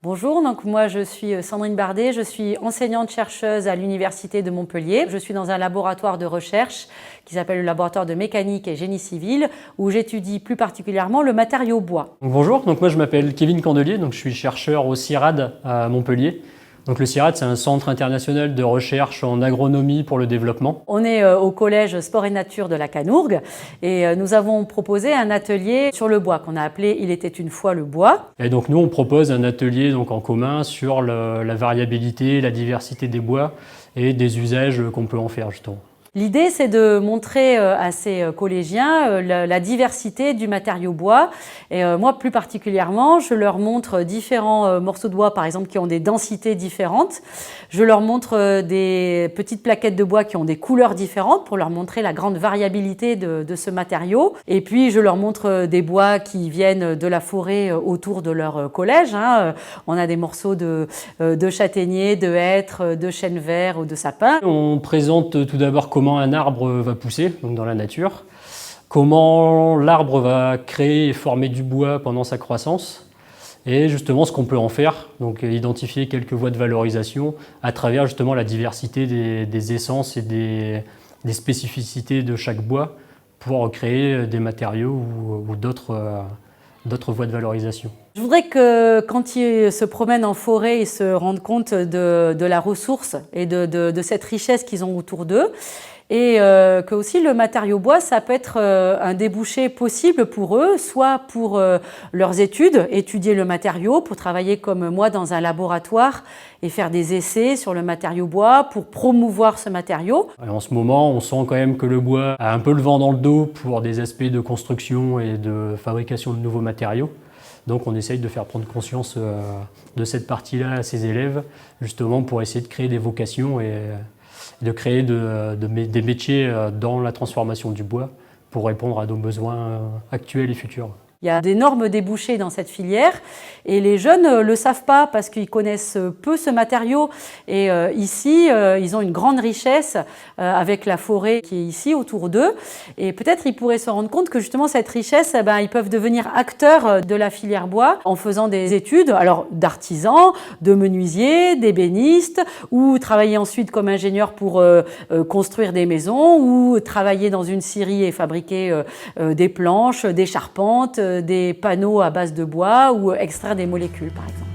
Bonjour, donc moi je suis Sandrine Bardet, je suis enseignante-chercheuse à l'Université de Montpellier. Je suis dans un laboratoire de recherche qui s'appelle le laboratoire de mécanique et génie civil où j'étudie plus particulièrement le matériau bois. Bonjour, donc moi je m'appelle Kevin Candelier, donc je suis chercheur au CIRAD à Montpellier. Donc le CIRAD, c'est un centre international de recherche en agronomie pour le développement. On est au collège Sport et Nature de la Canourgue et nous avons proposé un atelier sur le bois qu'on a appelé « Il était une fois le bois ». Et donc nous on propose un atelier donc en commun sur la variabilité, la diversité des bois et des usages qu'on peut en faire justement. L'idée, c'est de montrer à ces collégiens la diversité du matériau bois. Et moi, plus particulièrement, je leur montre différents morceaux de bois, par exemple, qui ont des densités différentes. Je leur montre des petites plaquettes de bois qui ont des couleurs différentes pour leur montrer la grande variabilité de ce matériau. Et puis, je leur montre des bois qui viennent de la forêt autour de leur collège. On a des morceaux de châtaignier, de hêtre, de chêne vert ou de sapin. On présente tout d'abord comment un arbre va pousser donc dans la nature, comment l'arbre va créer et former du bois pendant sa croissance et justement ce qu'on peut en faire, donc identifier quelques voies de valorisation à travers justement la diversité des essences et des spécificités de chaque bois pour créer des matériaux ou d'autres voies de valorisation. Je voudrais que quand ils se promènent en forêt, ils se rendent compte de la ressource et de cette richesse qu'ils ont autour d'eux. Et que aussi le matériau bois, ça peut être un débouché possible pour eux, soit pour leurs études, étudier le matériau, pour travailler comme moi dans un laboratoire et faire des essais sur le matériau bois pour promouvoir ce matériau. Et en ce moment, on sent quand même que le bois a un peu le vent dans le dos pour des aspects de construction et de fabrication de nouveaux matériaux. Donc on essaye de faire prendre conscience de cette partie-là à ses élèves, justement pour essayer de créer des vocations et de créer des métiers dans la transformation du bois pour répondre à nos besoins actuels et futurs. Il y a d'énormes débouchés dans cette filière et les jeunes ne le savent pas parce qu'ils connaissent peu ce matériau. Et ici, ils ont une grande richesse avec la forêt qui est ici autour d'eux. Et peut-être ils pourraient se rendre compte que justement cette richesse, ils peuvent devenir acteurs de la filière bois en faisant des études alors d'artisans, de menuisiers, d'ébénistes ou travailler ensuite comme ingénieur pour construire des maisons ou travailler dans une scierie et fabriquer des planches, des charpentes, des panneaux à base de bois ou extraire des molécules par exemple.